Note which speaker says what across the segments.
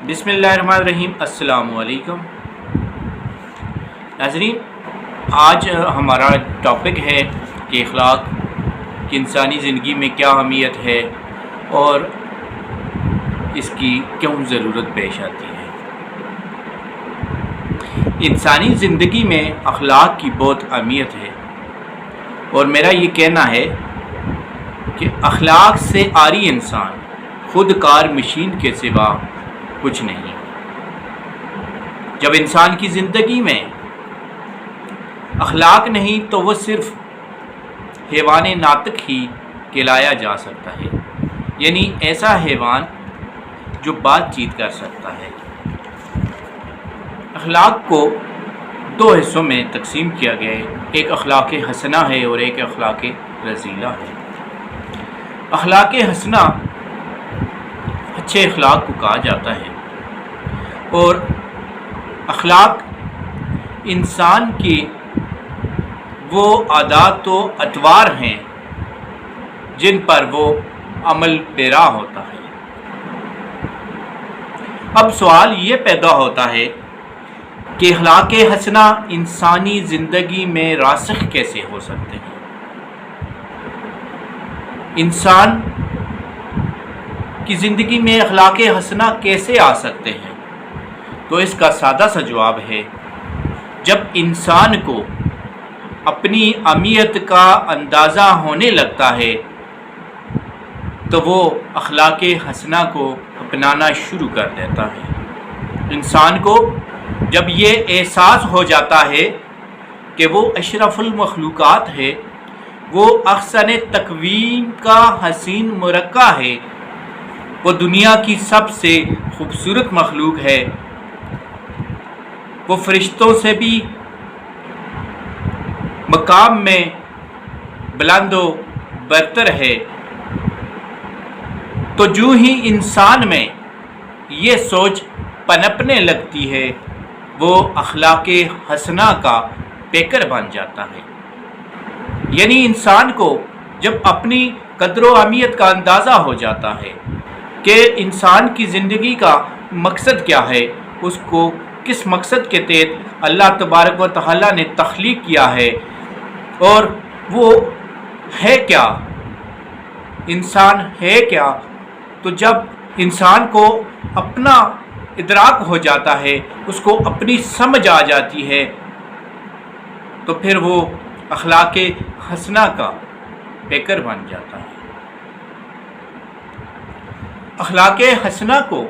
Speaker 1: بسم اللہ الرحمن الرحیم۔ السلام علیکم ناظرین، آج ہمارا ٹاپک ہے کہ اخلاق کی انسانی زندگی میں کیا اہمیت ہے اور اس کی کیوں ضرورت پیش آتی ہے۔ انسانی زندگی میں اخلاق کی بہت اہمیت ہے اور میرا یہ کہنا ہے کہ اخلاق سے عاری انسان خود کار مشین کے سوا کچھ نہیں۔ جب انسان کی زندگی میں اخلاق نہیں تو وہ صرف حیوان ناطق ہی کہلایا جا سکتا ہے، یعنی ایسا حیوان جو بات چیت کر سکتا ہے۔ اخلاق کو دو حصوں میں تقسیم کیا گیا ہے، ایک اخلاق حسنہ ہے اور ایک اخلاق رذیلہ ہے۔ اخلاق حسنہ اچھے اخلاق کو کہا جاتا ہے اور اخلاق انسان کی وہ عادات و اطوار ہیں جن پر وہ عمل پیرا ہوتا ہے۔ اب سوال یہ پیدا ہوتا ہے کہ اخلاق حسنہ انسانی زندگی میں راسخ کیسے ہو سکتے ہیں؟ انسان کی زندگی میں اخلاق حسنہ کیسے آ سکتے ہیں؟ تو اس کا سادہ سا جواب ہے، جب انسان کو اپنی اہمیت کا اندازہ ہونے لگتا ہے تو وہ اخلاق حسنہ کو اپنانا شروع کر دیتا ہے۔ انسان کو جب یہ احساس ہو جاتا ہے کہ وہ اشرف المخلوقات ہے، وہ احسن تقویم کا حسین مرقع ہے، وہ دنیا کی سب سے خوبصورت مخلوق ہے، وہ فرشتوں سے بھی مقام میں بلند و برتر ہے، تو جو ہی انسان میں یہ سوچ پنپنے لگتی ہے وہ اخلاق حسنہ کا پیکر بن جاتا ہے۔ یعنی انسان کو جب اپنی قدر و اہمیت کا اندازہ ہو جاتا ہے کہ انسان کی زندگی کا مقصد کیا ہے، اس کو کس مقصد کے تحت اللہ تبارک و تعالیٰ نے تخلیق کیا ہے اور وہ ہے کیا، انسان ہے کیا، تو جب انسان کو اپنا ادراک ہو جاتا ہے، اس کو اپنی سمجھ آ جاتی ہے، تو پھر وہ اخلاق حسنہ کا پیکر بن جاتا ہے۔ اخلاق حسنہ کو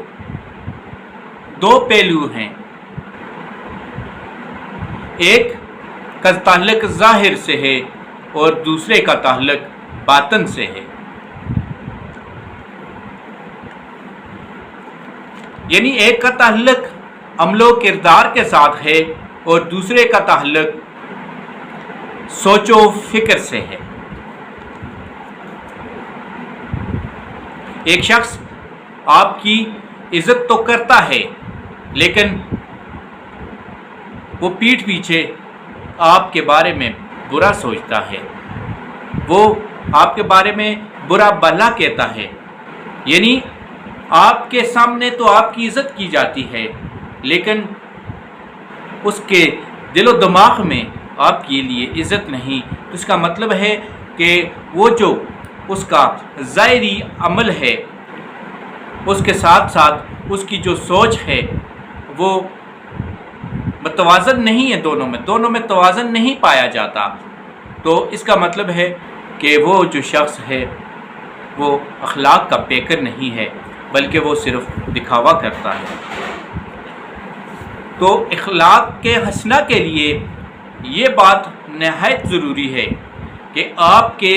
Speaker 1: دو پہلو ہیں، ایک کا تعلق ظاہر سے ہے اور دوسرے کا تعلق باطن سے ہے۔ یعنی ایک کا تعلق عمل و کردار کے ساتھ ہے اور دوسرے کا تعلق سوچ و فکر سے ہے۔ ایک شخص آپ کی عزت تو کرتا ہے لیکن وہ پیٹھ پیچھے آپ کے بارے میں برا سوچتا ہے، وہ آپ کے بارے میں برا بھلا کہتا ہے، یعنی آپ کے سامنے تو آپ کی عزت کی جاتی ہے لیکن اس کے دل و دماغ میں آپ کے لیے عزت نہیں۔ تو اس کا مطلب ہے کہ وہ جو اس کا ظاہری عمل ہے اس کے ساتھ ساتھ اس کی جو سوچ ہے وہ متوازن نہیں ہے، دونوں میں توازن نہیں پایا جاتا۔ تو اس کا مطلب ہے کہ وہ جو شخص ہے وہ اخلاق کا پیکر نہیں ہے بلکہ وہ صرف دکھاوا کرتا ہے۔ تو اخلاق کے حسنہ کے لیے یہ بات نہایت ضروری ہے کہ آپ کے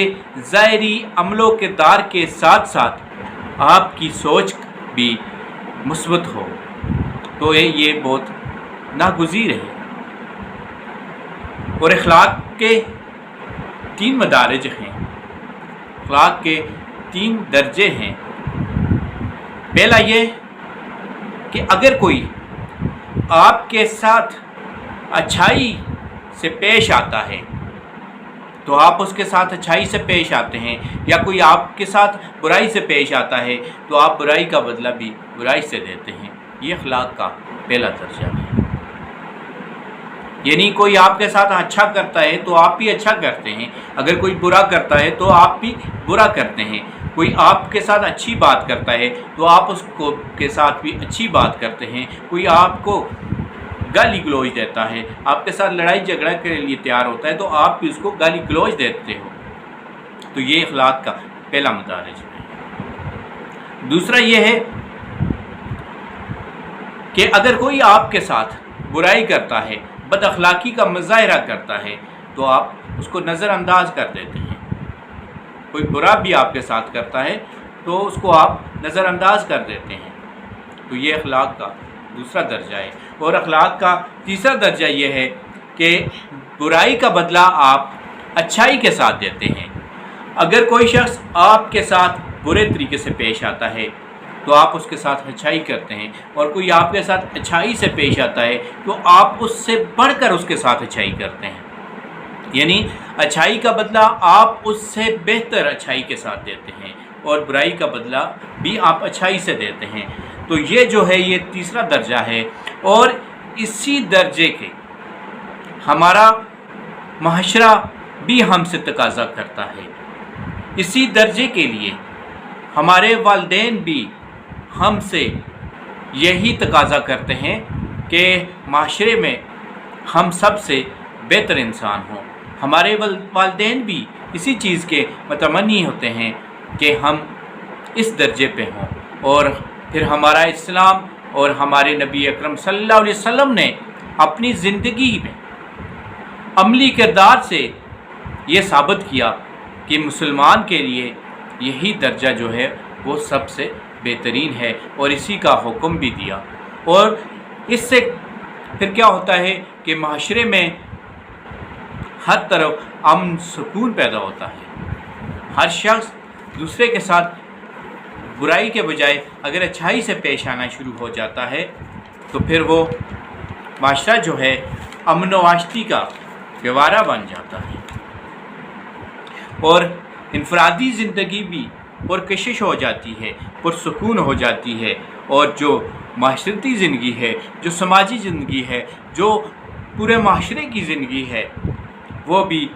Speaker 1: ظاہری عمل و کردار کے ساتھ ساتھ آپ کی سوچ بھی مثبت ہو، تو یہ بہت ناگزیر ہے۔ اور اخلاق کے تین مدارج ہیں، اخلاق کے تین درجے ہیں۔ پہلا یہ کہ اگر کوئی آپ کے ساتھ اچھائی سے پیش آتا ہے تو آپ اس کے ساتھ اچھائی سے پیش آتے ہیں، یا کوئی آپ کے ساتھ برائی سے پیش آتا ہے تو آپ برائی کا بدلہ بھی برائی سے دیتے ہیں۔ یہ اخلاق کا پہلا درجہ ہے۔ یعنی کوئی آپ کے ساتھ اچھا کرتا ہے تو آپ بھی اچھا کرتے ہیں، اگر کوئی برا کرتا ہے تو آپ بھی برا کرتے ہیں، کوئی آپ کے ساتھ اچھی بات کرتا ہے تو آپ اس کو کے ساتھ بھی اچھی بات کرتے ہیں، کوئی آپ کو گالی گلوچ دیتا ہے، آپ کے ساتھ لڑائی جھگڑا کے لیے تیار ہوتا ہے تو آپ بھی اس کو گالی گلوچ دیتے ہو۔ تو یہ اخلاق کا پہلا مدارج ہے۔ دوسرا یہ ہے کہ اگر کوئی آپ کے ساتھ برائی کرتا ہے، بد اخلاقی کا مظاہرہ کرتا ہے تو آپ اس کو نظر انداز کر دیتے ہیں۔ کوئی برا بھی آپ کے ساتھ کرتا ہے تو اس کو آپ نظر انداز کر دیتے ہیں۔ تو یہ اخلاق کا دوسرا درجہ ہے۔ اور اخلاق کا تیسرا درجہ یہ ہے کہ برائی کا بدلہ آپ اچھائی کے ساتھ دیتے ہیں۔ اگر کوئی شخص آپ کے ساتھ برے طریقے سے پیش آتا ہے تو آپ اس کے ساتھ اچھائی کرتے ہیں، اور کوئی آپ کے ساتھ اچھائی سے پیش آتا ہے تو آپ اس سے بڑھ کر اس کے ساتھ اچھائی کرتے ہیں۔ یعنی اچھائی کا بدلہ آپ اس سے بہتر اچھائی کے ساتھ دیتے ہیں، اور برائی کا بدلہ بھی آپ اچھائی سے دیتے ہیں۔ تو یہ جو ہے یہ تیسرا درجہ ہے، اور اسی درجے کے ہمارا معاشرہ بھی ہم سے تقاضا کرتا ہے۔ اسی درجے کے لیے ہمارے والدین بھی ہم سے یہی تقاضا کرتے ہیں کہ معاشرے میں ہم سب سے بہتر انسان ہوں۔ ہمارے والدین بھی اسی چیز کے متمنی ہوتے ہیں کہ ہم اس درجے پہ ہوں، اور پھر ہمارا اسلام اور ہمارے نبی اکرم صلی اللہ علیہ وسلم نے اپنی زندگی میں عملی کردار سے یہ ثابت کیا کہ مسلمان کے لیے یہی درجہ جو ہے وہ سب سے بہترین ہے، اور اسی کا حکم بھی دیا۔ اور اس سے پھر کیا ہوتا ہے کہ معاشرے میں ہر طرف امن سکون پیدا ہوتا ہے۔ ہر شخص دوسرے کے ساتھ برائی کے بجائے اگر اچھائی سے پیش آنا شروع ہو جاتا ہے تو پھر وہ معاشرہ جو ہے امن و آشتی کا گہوارہ بن جاتا ہے، اور انفرادی زندگی بھی پرکشش ہو جاتی ہے، پرسکون ہو جاتی ہے، اور جو معاشرتی زندگی ہے، جو سماجی زندگی ہے، جو پورے معاشرے کی زندگی ہے، وہ بھی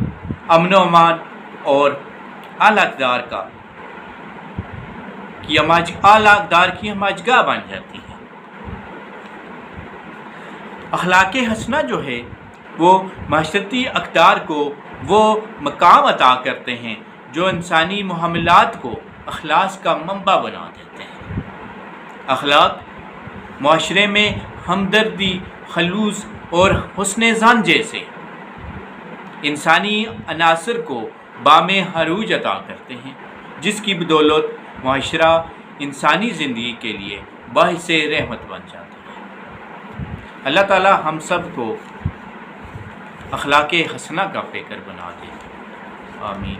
Speaker 1: امن و امان اور اعلیٰ اقدار کی ہماجگاہ بن جاتی ہے۔ اخلاق حسنہ جو ہے وہ معاشرتی اقدار کو وہ مقام عطا کرتے ہیں جو انسانی معاملات کو اخلاص کا منبع بنا دیتے ہیں۔ اخلاق معاشرے میں ہمدردی، خلوص اور حسن ظن جیسے انسانی عناصر کو بام عروج عطا کرتے ہیں، جس کی بدولت معاشرہ انسانی زندگی کے لیے باعث رحمت بن جاتا ہے۔ اللہ تعالی ہم سب کو اخلاق حسنہ کا پیکر بنا دے، آمین۔